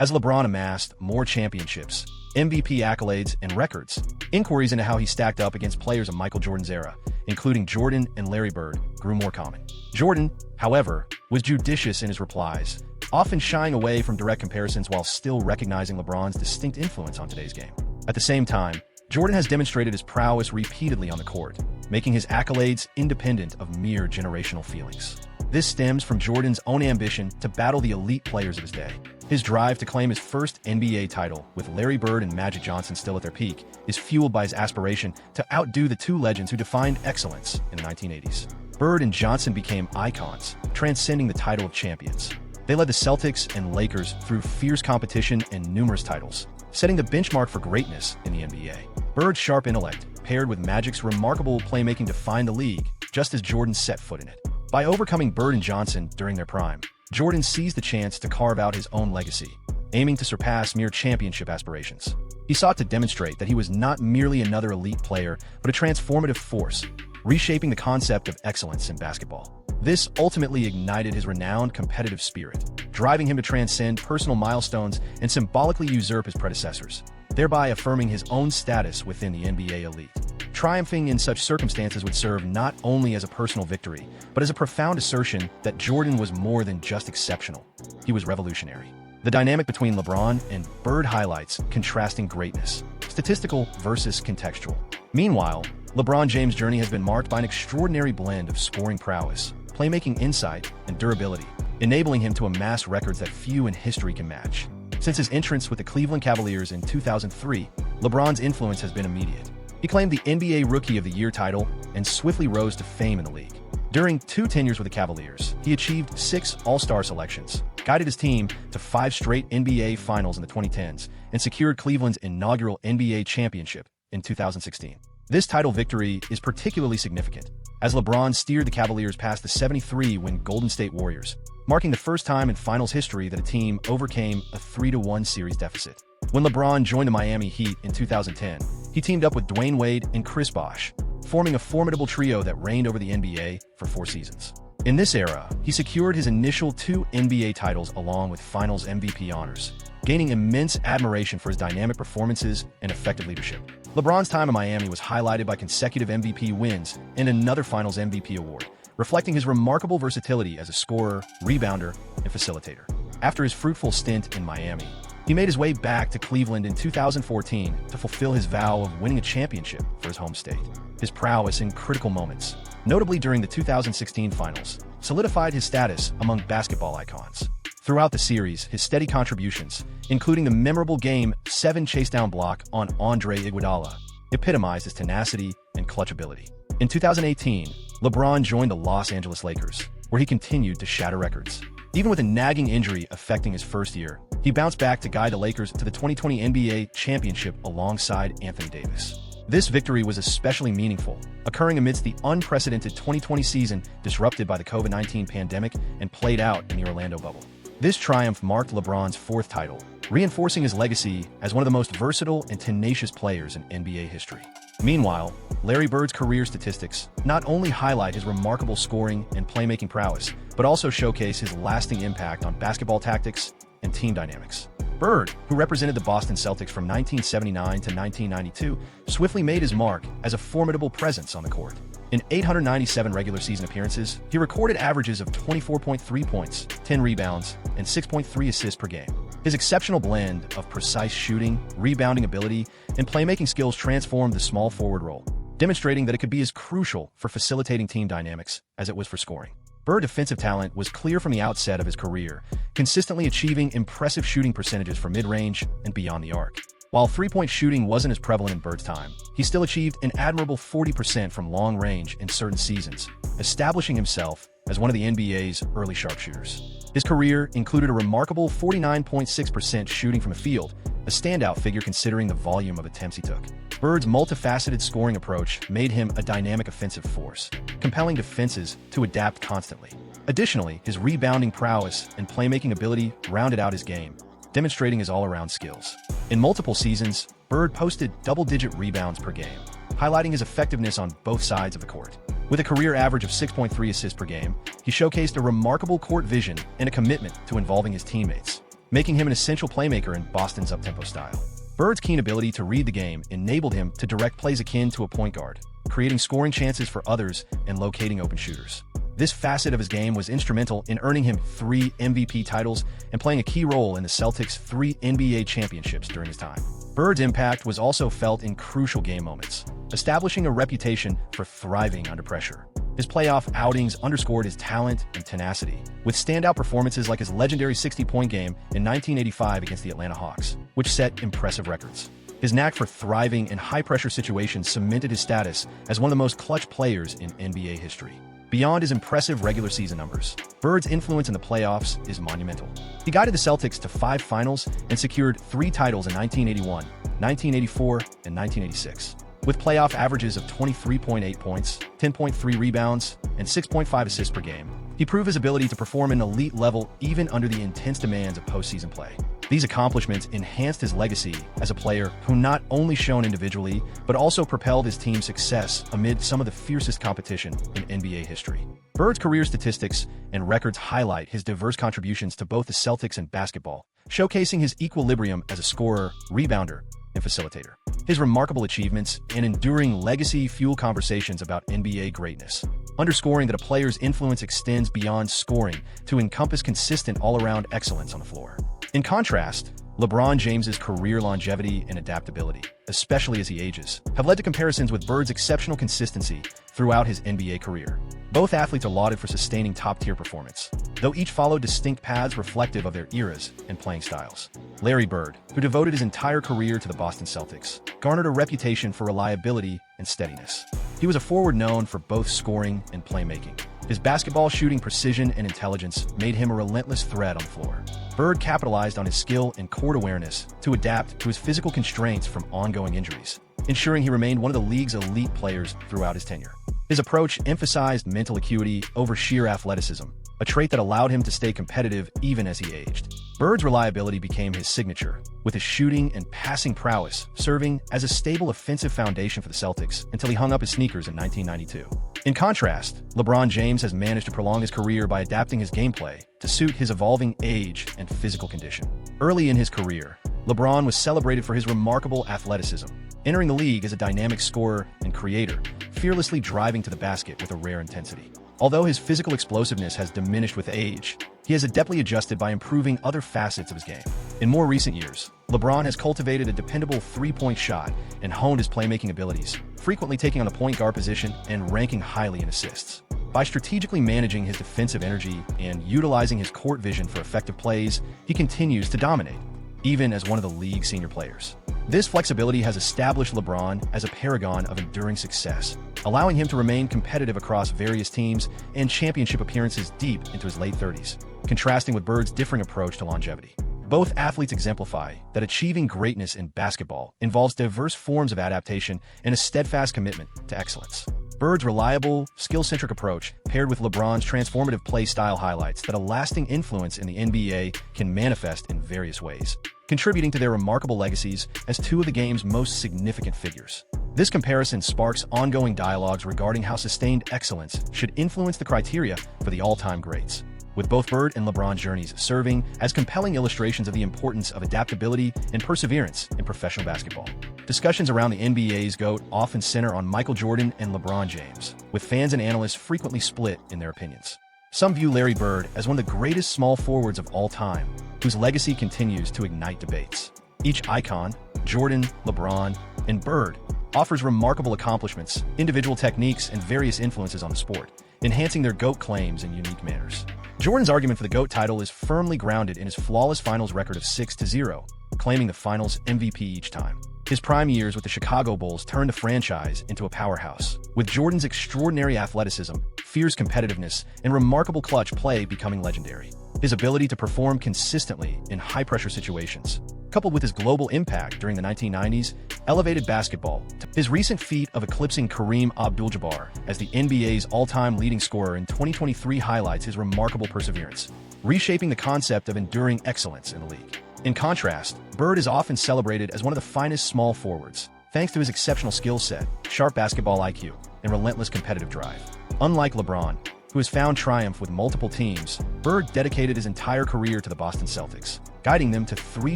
As LeBron amassed more championships, MVP accolades, and records, inquiries into how he stacked up against players of Michael Jordan's era, including Jordan and Larry Bird, grew more common. Jordan, however, was judicious in his replies, often shying away from direct comparisons while still recognizing LeBron's distinct influence on today's game. At the same time, Jordan has demonstrated his prowess repeatedly on the court, making his accolades independent of mere generational feelings. This stems from Jordan's own ambition to battle the elite players of his day. His drive to claim his first NBA title, with Larry Bird and Magic Johnson still at their peak, is fueled by his aspiration to outdo the two legends who defined excellence in the 1980s. Bird and Johnson became icons, transcending the title of champions. They led the Celtics and Lakers through fierce competition and numerous titles, setting the benchmark for greatness in the NBA. Bird's sharp intellect, paired with Magic's remarkable playmaking, defined the league, just as Jordan set foot in it. By overcoming Bird and Johnson during their prime, Jordan seized the chance to carve out his own legacy, aiming to surpass mere championship aspirations. He sought to demonstrate that he was not merely another elite player, but a transformative force, reshaping the concept of excellence in basketball. This ultimately ignited his renowned competitive spirit, driving him to transcend personal milestones and symbolically usurp his predecessors, thereby affirming his own status within the NBA elite. Triumphing in such circumstances would serve not only as a personal victory, but as a profound assertion that Jordan was more than just exceptional. He was revolutionary. The dynamic between LeBron and Bird highlights contrasting greatness, statistical versus contextual. Meanwhile, LeBron James' journey has been marked by an extraordinary blend of scoring prowess, playmaking insight, and durability, enabling him to amass records that few in history can match. Since his entrance with the Cleveland Cavaliers in 2003, LeBron's influence has been immediate. He claimed the NBA Rookie of the Year title and swiftly rose to fame in the league. During 2 tenures with the Cavaliers, he achieved 6 All-Star selections, guided his team to 5 straight NBA Finals in the 2010s, and secured Cleveland's inaugural NBA championship in 2016. This title victory is particularly significant, as LeBron steered the Cavaliers past the 73-win Golden State Warriors, marking the first time in finals history that a team overcame a 3-1 series deficit. When LeBron joined the Miami Heat in 2010, he teamed up with Dwayne Wade and Chris Bosh, forming a formidable trio that reigned over the NBA for 4 seasons. In this era, he secured his initial 2 NBA titles along with Finals MVP honors, gaining immense admiration for his dynamic performances and effective leadership. LeBron's time in Miami was highlighted by consecutive MVP wins and another Finals MVP award, reflecting his remarkable versatility as a scorer, rebounder, and facilitator. After his fruitful stint in Miami, he made his way back to Cleveland in 2014 to fulfill his vow of winning a championship for his home state. His prowess in critical moments, notably during the 2016 Finals, solidified his status among basketball icons. Throughout the series, his steady contributions, including the memorable Game 7 chase-down block on Andre Iguodala, epitomized his tenacity and clutch ability. In 2018, LeBron joined the Los Angeles Lakers, where he continued to shatter records. Even with a nagging injury affecting his first year, he bounced back to guide the Lakers to the 2020 NBA championship alongside Anthony Davis. This victory was especially meaningful, occurring amidst the unprecedented 2020 season disrupted by the COVID-19 pandemic and played out in the Orlando bubble. This triumph marked LeBron's 4th title, reinforcing his legacy as one of the most versatile and tenacious players in NBA history. Meanwhile, Larry Bird's career statistics not only highlight his remarkable scoring and playmaking prowess, but also showcase his lasting impact on basketball tactics and team dynamics. Bird, who represented the Boston Celtics from 1979 to 1992, swiftly made his mark as a formidable presence on the court. In 897 regular season appearances, he recorded averages of 24.3 points, 10 rebounds, and 6.3 assists per game. His exceptional blend of precise shooting, rebounding ability, and playmaking skills transformed the small forward role, demonstrating that it could be as crucial for facilitating team dynamics as it was for scoring. Bird's defensive talent was clear from the outset of his career, consistently achieving impressive shooting percentages from mid-range and beyond the arc. While three-point shooting wasn't as prevalent in Bird's time, he still achieved an admirable 40% from long range in certain seasons, establishing himself as one of the NBA's early sharpshooters. His career included a remarkable 49.6% shooting from the field, a standout figure considering the volume of attempts he took. Bird's multifaceted scoring approach made him a dynamic offensive force, compelling defenses to adapt constantly. Additionally, his rebounding prowess and playmaking ability rounded out his game, demonstrating his all-around skills. In multiple seasons, Bird posted double-digit rebounds per game, highlighting his effectiveness on both sides of the court. With a career average of 6.3 assists per game, he showcased a remarkable court vision and a commitment to involving his teammates, making him an essential playmaker in Boston's up-tempo style. Bird's keen ability to read the game enabled him to direct plays akin to a point guard, creating scoring chances for others and locating open shooters. This facet of his game was instrumental in earning him 3 MVP titles and playing a key role in the Celtics' 3 NBA championships during his time. Bird's impact was also felt in crucial game moments, establishing a reputation for thriving under pressure. His playoff outings underscored his talent and tenacity, with standout performances like his legendary 60-point game in 1985 against the Atlanta Hawks, which set impressive records. His knack for thriving in high-pressure situations cemented his status as one of the most clutch players in NBA history. Beyond his impressive regular season numbers, Bird's influence in the playoffs is monumental. He guided the Celtics to 5 finals and secured 3 titles in 1981, 1984, and 1986. With playoff averages of 23.8 points, 10.3 rebounds, and 6.5 assists per game, he proved his ability to perform at an elite level even under the intense demands of postseason play. These accomplishments enhanced his legacy as a player who not only shone individually, but also propelled his team's success amid some of the fiercest competition in NBA history. Bird's career statistics and records highlight his diverse contributions to both the Celtics and basketball, showcasing his equilibrium as a scorer, rebounder, and facilitator. His remarkable achievements and enduring legacy fuel conversations about NBA greatness, underscoring that a player's influence extends beyond scoring to encompass consistent all-around excellence on the floor. In contrast, LeBron James's career longevity and adaptability, especially as he ages, have led to comparisons with Bird's exceptional consistency throughout his NBA career. Both athletes are lauded for sustaining top-tier performance, though each followed distinct paths reflective of their eras and playing styles. Larry Bird, who devoted his entire career to the Boston Celtics, garnered a reputation for reliability and steadiness. He was a forward known for both scoring and playmaking. His basketball shooting precision and intelligence made him a relentless threat on the floor. Bird capitalized on his skill and court awareness to adapt to his physical constraints from ongoing injuries, ensuring he remained one of the league's elite players throughout his tenure. His approach emphasized mental acuity over sheer athleticism, a trait that allowed him to stay competitive even as he aged. Bird's reliability became his signature, with his shooting and passing prowess serving as a stable offensive foundation for the Celtics until he hung up his sneakers in 1992. In contrast, LeBron James has managed to prolong his career by adapting his gameplay to suit his evolving age and physical condition. Early in his career, LeBron was celebrated for his remarkable athleticism, entering the league as a dynamic scorer and creator, fearlessly driving to the basket with a rare intensity. Although his physical explosiveness has diminished with age, he has adeptly adjusted by improving other facets of his game. In more recent years, LeBron has cultivated a dependable three-point shot and honed his playmaking abilities, frequently taking on the point guard position and ranking highly in assists. By strategically managing his defensive energy and utilizing his court vision for effective plays, he continues to dominate, even as one of the league's senior players. This flexibility has established LeBron as a paragon of enduring success, allowing him to remain competitive across various teams and championship appearances deep into his late 30s, contrasting with Bird's differing approach to longevity. Both athletes exemplify that achieving greatness in basketball involves diverse forms of adaptation and a steadfast commitment to excellence. Bird's reliable, skill-centric approach, paired with LeBron's transformative play style, highlights that a lasting influence in the NBA can manifest in various ways, contributing to their remarkable legacies as two of the game's most significant figures. This comparison sparks ongoing dialogues regarding how sustained excellence should influence the criteria for the all-time greats, with both Bird and LeBron's journeys serving as compelling illustrations of the importance of adaptability and perseverance in professional basketball. Discussions around the NBA's GOAT often center on Michael Jordan and LeBron James, with fans and analysts frequently split in their opinions. Some view Larry Bird as one of the greatest small forwards of all time, whose legacy continues to ignite debates. Each icon, Jordan, LeBron, and Bird, offers remarkable accomplishments, individual techniques, and various influences on the sport, enhancing their GOAT claims in unique manners. Jordan's argument for the GOAT title is firmly grounded in his flawless finals record of 6-0, claiming the finals MVP each time. His prime years with the Chicago Bulls turned the franchise into a powerhouse, with Jordan's extraordinary athleticism, fierce competitiveness, and remarkable clutch play becoming legendary. His ability to perform consistently in high-pressure situations, coupled with his global impact during the 1990s, elevated basketball. His recent feat of eclipsing Kareem Abdul-Jabbar as the NBA's all-time leading scorer in 2023 highlights his remarkable perseverance, reshaping the concept of enduring excellence in the league. In contrast, Bird is often celebrated as one of the finest small forwards, thanks to his exceptional skill set, sharp basketball IQ, and relentless competitive drive. Unlike LeBron, who has found triumph with multiple teams, Bird dedicated his entire career to the Boston Celtics, guiding them to 3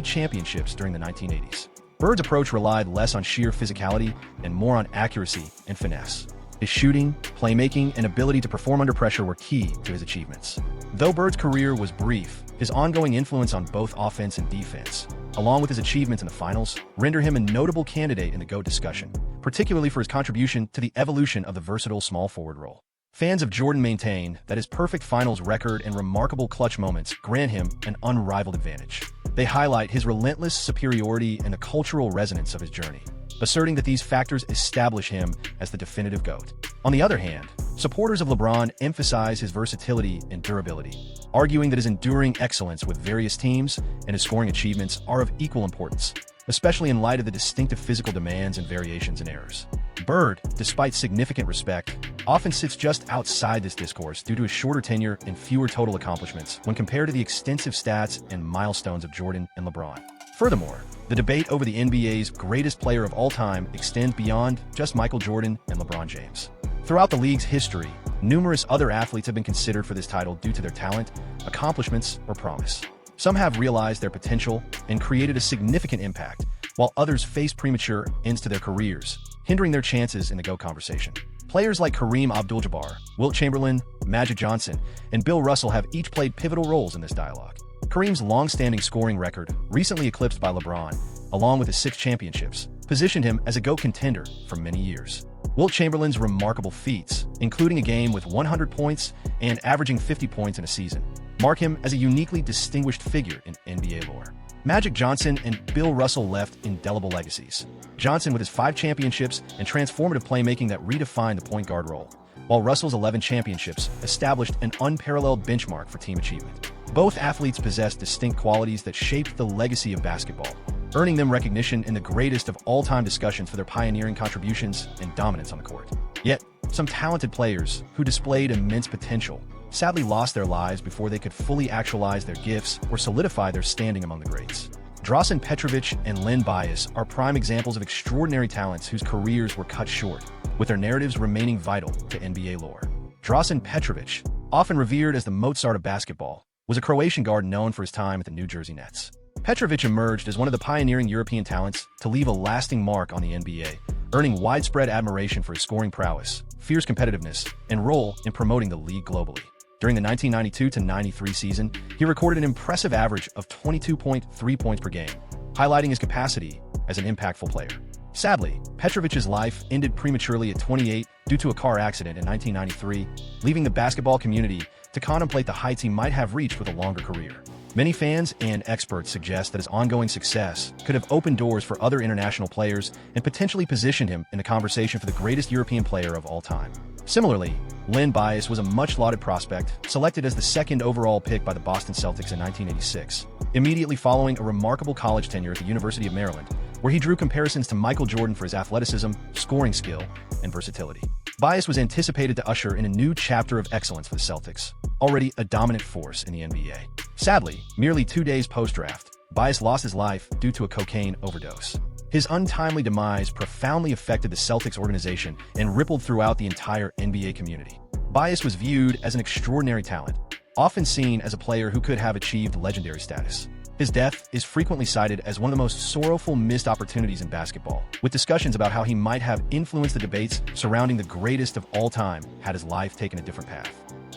championships during the 1980s. Bird's approach relied less on sheer physicality and more on accuracy and finesse. His shooting, playmaking, and ability to perform under pressure were key to his achievements. Though Bird's career was brief, his ongoing influence on both offense and defense, along with his achievements in the finals, render him a notable candidate in the GOAT discussion, particularly for his contribution to the evolution of the versatile small forward role. Fans of Jordan maintain that his perfect finals record and remarkable clutch moments grant him an unrivaled advantage. They highlight his relentless superiority and the cultural resonance of his journey, asserting that these factors establish him as the definitive GOAT. On the other hand, supporters of LeBron emphasize his versatility and durability, arguing that his enduring excellence with various teams and his scoring achievements are of equal importance, especially in light of the distinctive physical demands and variations in errors. Bird, despite significant respect, often sits just outside this discourse due to his shorter tenure and fewer total accomplishments when compared to the extensive stats and milestones of Jordan and LeBron. Furthermore, the debate over the NBA's greatest player of all time extends beyond just Michael Jordan and LeBron James. Throughout the league's history, numerous other athletes have been considered for this title due to their talent, accomplishments, or promise. Some have realized their potential and created a significant impact, while others face premature ends to their careers, hindering their chances in the GOAT conversation. Players like Kareem Abdul-Jabbar, Wilt Chamberlain, Magic Johnson, and Bill Russell have each played pivotal roles in this dialogue. Kareem's long-standing scoring record, recently eclipsed by LeBron, along with his 6 championships, positioned him as a GOAT contender for many years. Wilt Chamberlain's remarkable feats, including a game with 100 points and averaging 50 points in a season, mark him as a uniquely distinguished figure in NBA lore. Magic Johnson and Bill Russell left indelible legacies. Johnson with his 5 championships and transformative playmaking that redefined the point guard role, while Russell's 11 championships established an unparalleled benchmark for team achievement. Both athletes possess distinct qualities that shaped the legacy of basketball, earning them recognition in the greatest of all-time discussions for their pioneering contributions and dominance on the court. Yet, some talented players who displayed immense potential sadly lost their lives before they could fully actualize their gifts or solidify their standing among the greats. Drazen Petrovic and Len Bias are prime examples of extraordinary talents whose careers were cut short, with their narratives remaining vital to NBA lore. Drazen Petrovic, often revered as the Mozart of basketball, was a Croatian guard known for his time at the New Jersey Nets. Petrovic emerged as one of the pioneering European talents to leave a lasting mark on the NBA, earning widespread admiration for his scoring prowess, fierce competitiveness, and role in promoting the league globally. During the 1992-93 season, he recorded an impressive average of 22.3 points per game, highlighting his capacity as an impactful player. Sadly, Petrovic's life ended prematurely at 28 due to a car accident in 1993, leaving the basketball community to contemplate the heights he might have reached with a longer career. Many fans and experts suggest that his ongoing success could have opened doors for other international players and potentially positioned him in the conversation for the greatest European player of all time. Similarly, Len Bias was a much-lauded prospect, selected as the 2nd overall pick by the Boston Celtics in 1986, immediately following a remarkable college tenure at the University of Maryland, where he drew comparisons to Michael Jordan for his athleticism, scoring skill, and versatility. Bias was anticipated to usher in a new chapter of excellence for the Celtics, already a dominant force in the NBA. Sadly, merely 2 days post-draft, Bias lost his life due to a cocaine overdose. His untimely demise profoundly affected the Celtics organization and rippled throughout the entire NBA community. Bias was viewed as an extraordinary talent, often seen as a player who could have achieved legendary status. His death is frequently cited as one of the most sorrowful missed opportunities in basketball, with discussions about how he might have influenced the debates surrounding the greatest of all time had his life taken a different path.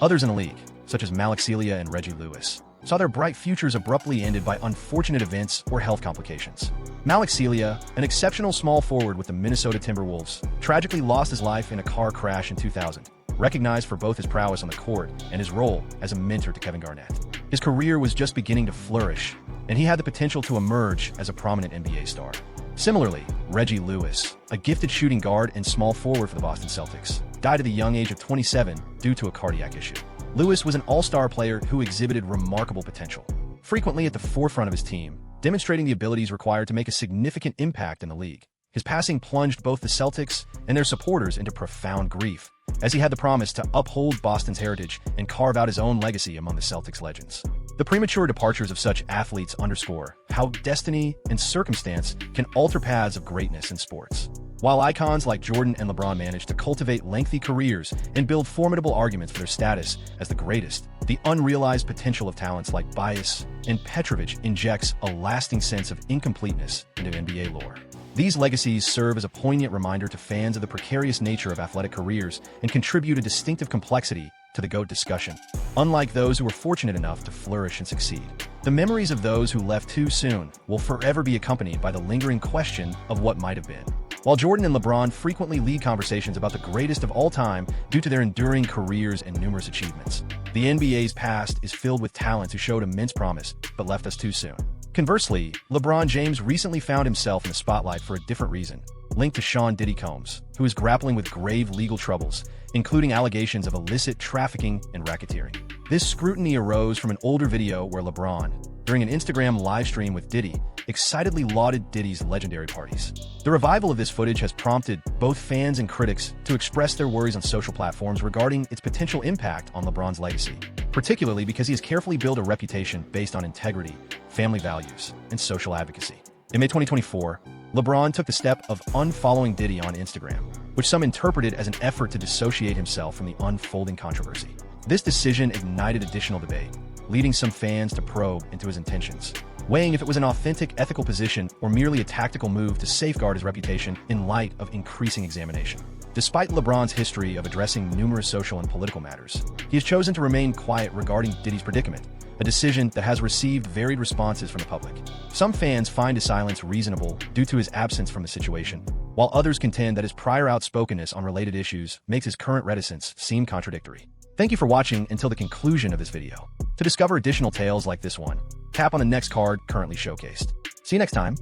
Others in the league, such as Malik Celia and Reggie Lewis, saw their bright futures abruptly ended by unfortunate events or health complications. Malik Celia, an exceptional small forward with the Minnesota Timberwolves, tragically lost his life in a car crash in 2000, recognized for both his prowess on the court and his role as a mentor to Kevin Garnett. His career was just beginning to flourish, and he had the potential to emerge as a prominent NBA star. Similarly, Reggie Lewis, a gifted shooting guard and small forward for the Boston Celtics, died at the young age of 27 due to a cardiac issue. Lewis was an all-star player who exhibited remarkable potential, frequently at the forefront of his team, demonstrating the abilities required to make a significant impact in the league. His passing plunged both the Celtics and their supporters into profound grief, as he had the promise to uphold Boston's heritage and carve out his own legacy among the Celtics legends. The premature departures of such athletes underscore how destiny and circumstance can alter paths of greatness in sports. While icons like Jordan and LeBron managed to cultivate lengthy careers and build formidable arguments for their status as the greatest, the unrealized potential of talents like Bias and Petrovic injects a lasting sense of incompleteness into NBA lore. These legacies serve as a poignant reminder to fans of the precarious nature of athletic careers and contribute a distinctive complexity to the GOAT discussion. Unlike those who were fortunate enough to flourish and succeed, the memories of those who left too soon will forever be accompanied by the lingering question of what might have been. While Jordan and LeBron frequently lead conversations about the greatest of all time due to their enduring careers and numerous achievements, the NBA's past is filled with talents who showed immense promise but left us too soon. Conversely, LeBron James recently found himself in the spotlight for a different reason, linked to Sean Diddy Combs, who is grappling with grave legal troubles, including allegations of illicit trafficking and racketeering. This scrutiny arose from an older video where LeBron, during an Instagram livestream with Diddy, excitedly lauded Diddy's legendary parties. The revival of this footage has prompted both fans and critics to express their worries on social platforms regarding its potential impact on LeBron's legacy, particularly because he has carefully built a reputation based on integrity, family values, and social advocacy. In May 2024, LeBron took the step of unfollowing Diddy on Instagram, which some interpreted as an effort to dissociate himself from the unfolding controversy. This decision ignited additional debate, leading some fans to probe into his intentions, weighing if it was an authentic ethical position or merely a tactical move to safeguard his reputation in light of increasing examination. Despite LeBron's history of addressing numerous social and political matters, he has chosen to remain quiet regarding Diddy's predicament, a decision that has received varied responses from the public. Some fans find his silence reasonable due to his absence from the situation, while others contend that his prior outspokenness on related issues makes his current reticence seem contradictory. Thank you for watching until the conclusion of this video. To discover additional tales like this one, tap on the next card currently showcased. See you next time.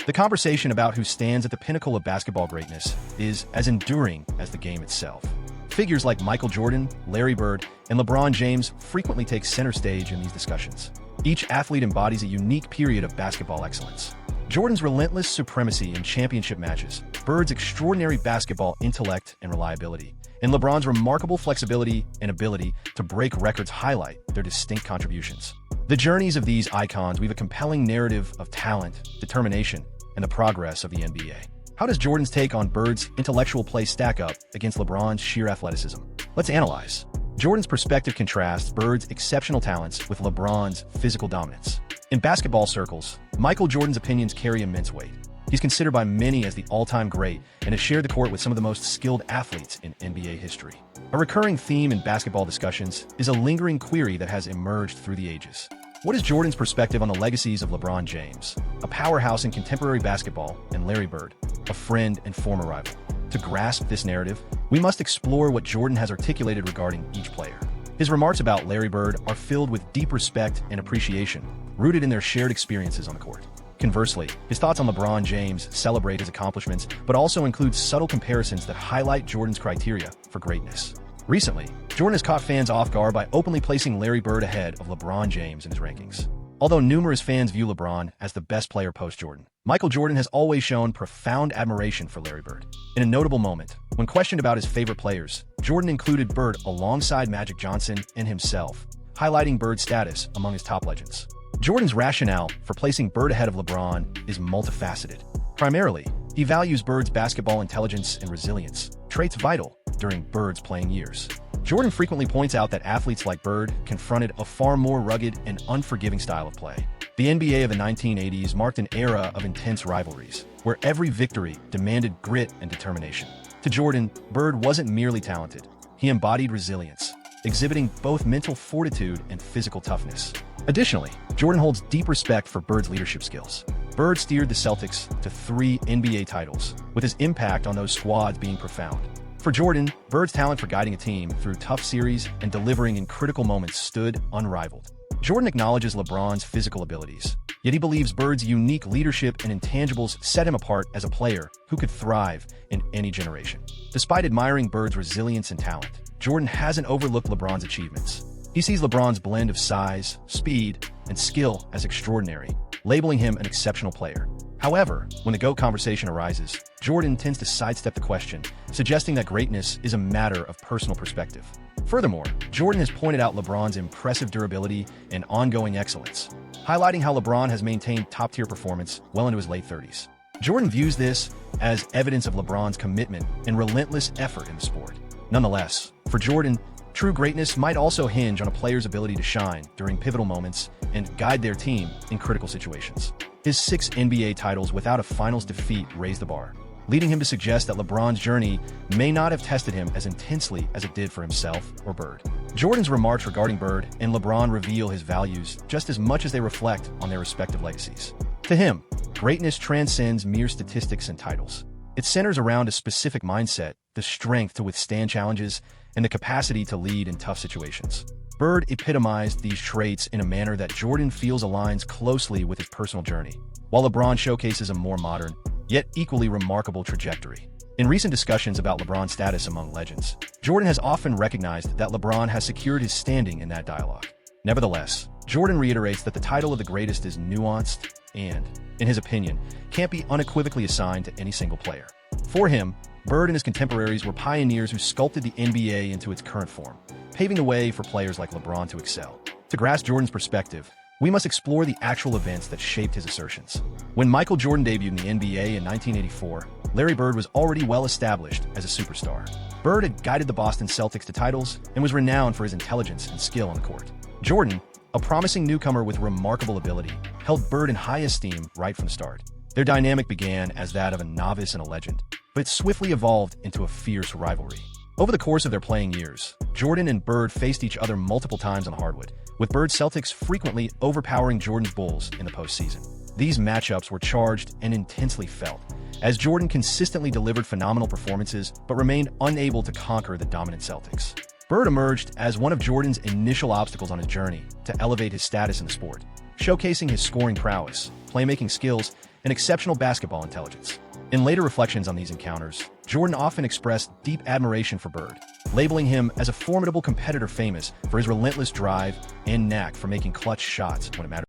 The conversation about who stands at the pinnacle of basketball greatness is as enduring as the game itself. Figures like Michael Jordan, Larry Bird, and LeBron James frequently take center stage in these discussions. Each athlete embodies a unique period of basketball excellence. Jordan's relentless supremacy in championship matches, Bird's extraordinary basketball intellect and reliability, and LeBron's remarkable flexibility and ability to break records highlight their distinct contributions. The journeys of these icons weave a compelling narrative of talent, determination, and the progress of the NBA. How does Jordan's take on Bird's intellectual play stack up against LeBron's sheer athleticism? Let's analyze. Jordan's perspective contrasts Bird's exceptional talents with LeBron's physical dominance. In basketball circles, Michael Jordan's opinions carry immense weight. He's considered by many as the all-time great and has shared the court with some of the most skilled athletes in NBA history. A recurring theme in basketball discussions is a lingering query that has emerged through the ages. What is Jordan's perspective on the legacies of LeBron James, a powerhouse in contemporary basketball, and Larry Bird, a friend and former rival? To grasp this narrative, we must explore what Jordan has articulated regarding each player. His remarks about Larry Bird are filled with deep respect and appreciation, rooted in their shared experiences on the court. Conversely, his thoughts on LeBron James celebrate his accomplishments, but also include subtle comparisons that highlight Jordan's criteria for greatness. Recently, Jordan has caught fans off guard by openly placing Larry Bird ahead of LeBron James in his rankings. Although numerous fans view LeBron as the best player post-Jordan, Michael Jordan has always shown profound admiration for Larry Bird. In a notable moment, when questioned about his favorite players, Jordan included Bird alongside Magic Johnson and himself, highlighting Bird's status among his top legends. Jordan's rationale for placing Bird ahead of LeBron is multifaceted. Primarily, he values Bird's basketball intelligence and resilience, traits vital during Bird's playing years. Jordan frequently points out that athletes like Bird confronted a far more rugged and unforgiving style of play. The NBA of the 1980s marked an era of intense rivalries, where every victory demanded grit and determination. To Jordan, Bird wasn't merely talented. He embodied resilience, exhibiting both mental fortitude and physical toughness. Additionally, Jordan holds deep respect for Bird's leadership skills. Bird steered the Celtics to 3 NBA titles, with his impact on those squads being profound. For Jordan, Bird's talent for guiding a team through tough series and delivering in critical moments stood unrivaled. Jordan acknowledges LeBron's physical abilities, yet he believes Bird's unique leadership and intangibles set him apart as a player who could thrive in any generation. Despite admiring Bird's resilience and talent, Jordan hasn't overlooked LeBron's achievements. He sees LeBron's blend of size, speed, and skill as extraordinary, labeling him an exceptional player. However, when the GOAT conversation arises, Jordan tends to sidestep the question, suggesting that greatness is a matter of personal perspective. Furthermore, Jordan has pointed out LeBron's impressive durability and ongoing excellence, highlighting how LeBron has maintained top-tier performance well into his late 30s. Jordan views this as evidence of LeBron's commitment and relentless effort in the sport. Nonetheless, for Jordan, true greatness might also hinge on a player's ability to shine during pivotal moments and guide their team in critical situations. His 6 NBA titles without a finals defeat raised the bar, leading him to suggest that LeBron's journey may not have tested him as intensely as it did for himself or Bird. Jordan's remarks regarding Bird and LeBron reveal his values just as much as they reflect on their respective legacies. To him, greatness transcends mere statistics and titles. It centers around a specific mindset, the strength to withstand challenges, and the capacity to lead in tough situations. Bird epitomized these traits in a manner that Jordan feels aligns closely with his personal journey, while LeBron showcases a more modern, yet equally remarkable trajectory. In recent discussions about LeBron's status among legends, Jordan has often recognized that LeBron has secured his standing in that dialogue. Nevertheless, Jordan reiterates that the title of the greatest is nuanced and, in his opinion, can't be unequivocally assigned to any single player. For him, Bird and his contemporaries were pioneers who sculpted the NBA into its current form, paving the way for players like LeBron to excel. To grasp Jordan's perspective, we must explore the actual events that shaped his assertions. When Michael Jordan debuted in the NBA in 1984, Larry Bird was already well established as a superstar. Bird had guided the Boston Celtics to titles and was renowned for his intelligence and skill on the court. Jordan, a promising newcomer with remarkable ability, held Bird in high esteem right from the start. Their dynamic began as that of a novice and a legend, but it swiftly evolved into a fierce rivalry. Over the course of their playing years, Jordan and Bird faced each other multiple times on the hardwood, with Bird's Celtics frequently overpowering Jordan's Bulls in the postseason. These matchups were charged and intensely felt, as Jordan consistently delivered phenomenal performances but remained unable to conquer the dominant Celtics. Bird emerged as one of Jordan's initial obstacles on his journey to elevate his status in the sport, showcasing his scoring prowess, playmaking skills, and exceptional basketball intelligence. In later reflections on these encounters, Jordan often expressed deep admiration for Bird, labeling him as a formidable competitor famous for his relentless drive and knack for making clutch shots when it mattered.